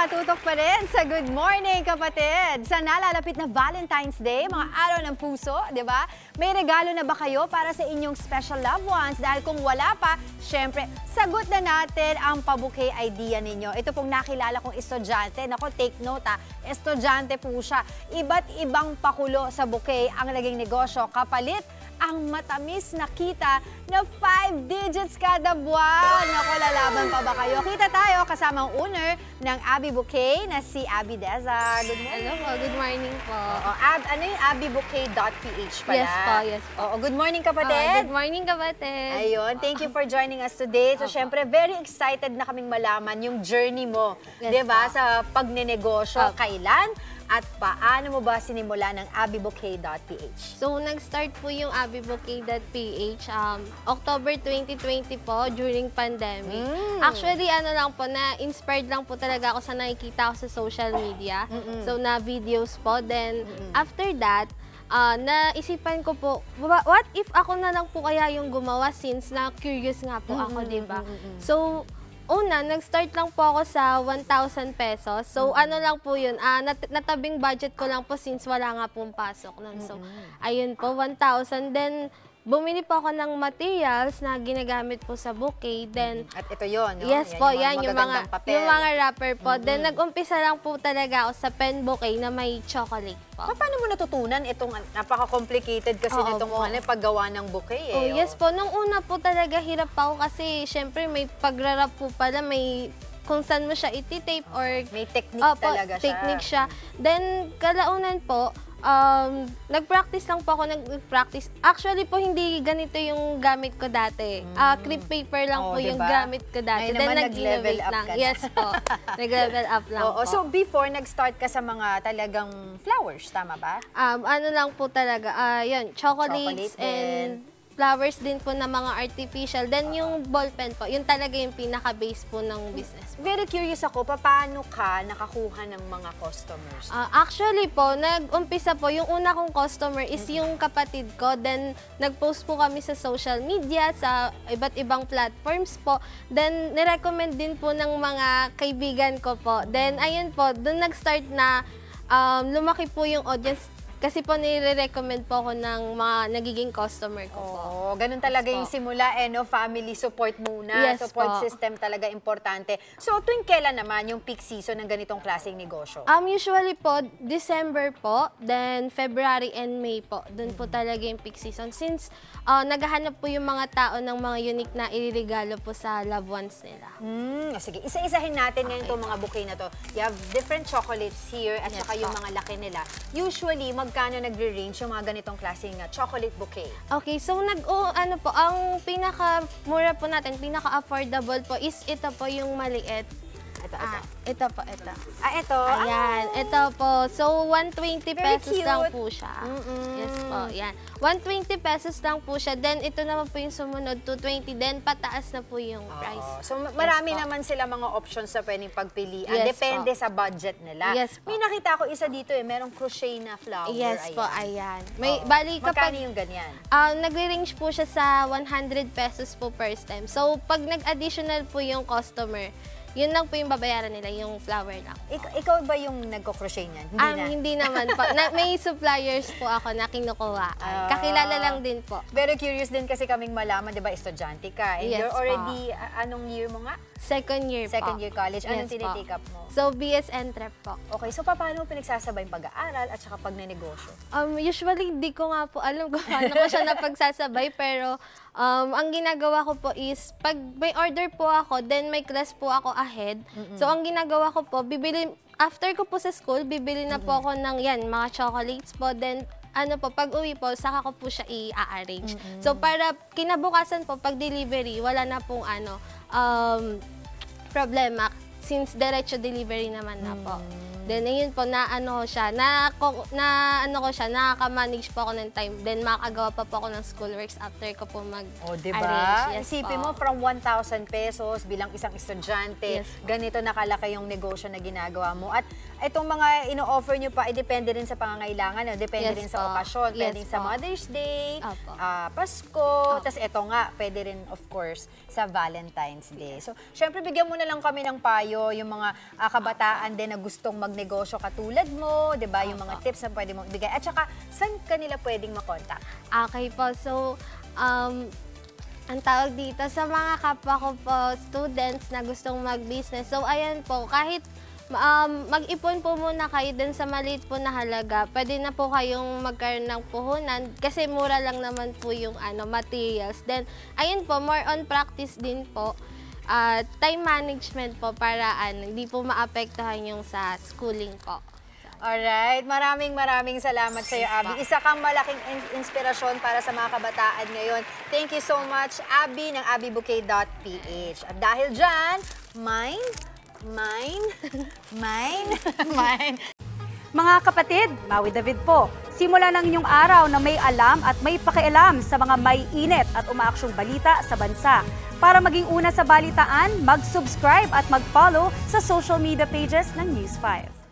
nakatutok pa rin sa Good Morning Kapatid. Sa nalalapit na Valentine's Day, mga araw ng puso, di ba? May regalo na ba kayo para sa inyong special loved ones? Dahil kung wala pa, syempre, sagot na natin ang pa-bouquet idea ninyo. Ito pong nakilala kong estudyante. Nako, take note ha. Estudyante po siya. Iba't ibang pakulo sa bouquet ang naging negosyo. Kapalit ang matamis na kita na 5 digits kada buwan. Naku, lalaban pa ba kayo? Kita tayo kasama ang owner ng Abby Bouquet na si Abby Dezar. Good morning. Hello po, good morning po. Ano yung abbybouquet.ph pala? Yes po, yes po. Good morning, kapatid. Good morning, kapatid. Ayun, thank you for joining us today. So, syempre, very excited na kaming malaman yung journey mo, Yes, diba, po. sa pagnenegosyo. Kailan at paano mo ba sinimula ng abbybouquet.ph? So, nag-start po yung abbybouquet.ph October 2020 po, during pandemic. Actually, ano lang po, na-inspired lang po talaga ako sa nakikita ko sa social media. So, na videos po. Then, after that, naisipan ko po, what if ako na lang po kaya yung gumawa since na curious nga po ako, diba? So, una, nag-start lang po ako sa 1,000 pesos. So, ano lang po yun, natabing budget ko lang po since wala nga pong pasok nun. So, ayun po, 1,000. Then, bumili po ako ng materials na ginagamit po sa bouquet. Then, At ito yun, no? yes po, yan, yung mga wrapper po. Then, nag-umpisa lang po talaga ako sa pen bouquet na may chocolate po. Paano mo natutunan itong napaka-complicated kasi Oo nitong po. paggawa ng bouquet eh? Oh, yes po. Nung una po talaga hirap pa ako kasi syempre may pagrarap po pala, may kung saan mo siya iti-tape or May technique talaga siya. technique siya. Then, kalaunan po, nag-practice lang po ako, nag-practice. Actually po, hindi ganito yung gamit ko dati. Crepe paper lang po yung diba? gamit ko dati. Ngayon naman, nag-level up lang. ka na. Yes po. Nag-level up lang po. So, before, nag-start ka sa mga talagang flowers, tama ba? Ano lang po talaga, yun, chocolates Chocolate and flowers din po na mga artificial. Then yung ballpen po, yun talaga yung pinaka-base po ng business. Very curious ako, paano ka nakakuha ng mga customers? Actually po, nag-umpisa po, yung una kong customer is yung kapatid ko. Then, nag-post po kami sa social media, sa iba't ibang platforms po. Then, nirecommend din po ng mga kaibigan ko po. Then, ayun po, doon nag-start na lumaki po yung audience. Kasi po nire-recommend po ako ng mga nagiging customer ko po. Ganun talaga yung simula, no? Family support muna. Yes Support po. system talaga importante. So, tuwing kailan naman yung peak season ng ganitong klaseng negosyo? Usually po, December po, then February and May po. Doon po talaga yung peak season. Since naghahanap po yung mga tao ng mga unique na iriregalo po sa loved ones nila. Sige, isa-isahin natin ngayon itong mga bouquet na to. You have different chocolates here at Yes saka yung po. mga laki nila. Usually, magkano nagre-range yung mga ganitong klaseng chocolate bouquet? Okay, so ano po, ang pinaka-mura po natin, pinaka-affordable po is ito po yung maliit. Ito. Ito po, ito. Ito. Ayan, ito po. So, 120 Very pesos lang cute. po siya. Yes po, yan. 120 pesos lang po siya. Then, ito naman po yung sumunod, 220. Then, pataas na po yung price. So, marami Yes po. naman sila mga options sa pwedeng pagpilian. Yes Depende po. sa budget nila. Yes po. May nakita ko isa dito merong crochet na flower. Yes po, ayan. ayan. May, bali Magkano kapag, yung ganyan? nagre-range po siya sa 100 pesos po per stem. So, pag nag-additional po yung customer, yun lang po yung babayaran nila, yung flower lang. Ikaw ba yung nagko-crochet niyan? Hindi na? Hindi naman po. May suppliers po ako na kinukuha. Kakilala lang din po. Very curious din kasi kaming malaman, di ba, estudyante ka. And Yes you're po. already, anong year mo nga? Second year po. Second year college. Anong Yes po. tinitake up mo? So, BS Entrep po. Okay, so paano mo pinagsasabay yung pag-aaral at saka pagnenegosyo? Usually, di ko nga po alam kung paano ko siya napagsasabay, pero ang ginagawa ko po is, pag may order po ako, then may class po ako ahead. So, ang ginagawa ko po, after ko po sa school, bibili na po ako ng mga chocolates po, then ano po, pag uwi po, saka ko po siya i-arrange. So, para kinabukasan po, pag delivery, wala na pong problema since diretso delivery naman na po. Then, ayun po, nakaka-manage po ako ng time. Then, makagawa pa po ako ng schoolworks after ko po mag-arrange. Diba? Yes Isipin mo, po. from 1,000 pesos bilang isang estudyante, Yes po. ganito nakalaki yung negosyo na ginagawa mo. At itong mga ino-offer nyo pa, depende rin sa pangangailangan, no? Depende Yes rin sa po. okasyon. Yes Pwedeng sa po. Mother's Day, Opo. Pasko, tas ito nga, pwede rin of course sa Valentine's Day. So, syempre bigyan mo na lang kami ng payo, yung mga kabataan din na gustong magnegosyo katulad mo, 'di ba? Yung mga tips na pwede mong ibigay. At saka, saan kanila pwedeng makontak? Okay po. So, ang tawag dito sa mga kapwa ko po, students na gustong mag-business. So, ayan po, kahit mag-ipon po muna kayo din sa maliit po na halaga, pwede na po kayong magkaroon ng puhunan kasi mura lang naman po yung materials. Then, ayun po, more on practice din po. Time management po para hindi po maapektuhan yung sa schooling po. Alright, maraming salamat sa iyo, Abby. Isa kang malaking inspirasyon para sa mga kabataan ngayon. Thank you so much, Abby, ng abbybouquet.ph. At dahil dyan, mine. Mga kapatid, Maui David po. Simula ng inyong araw na may alam at may pakialam sa mga may init at umaaksyong balita sa bansa. Para maging una sa balitaan, mag-subscribe at mag-follow sa social media pages ng News 5.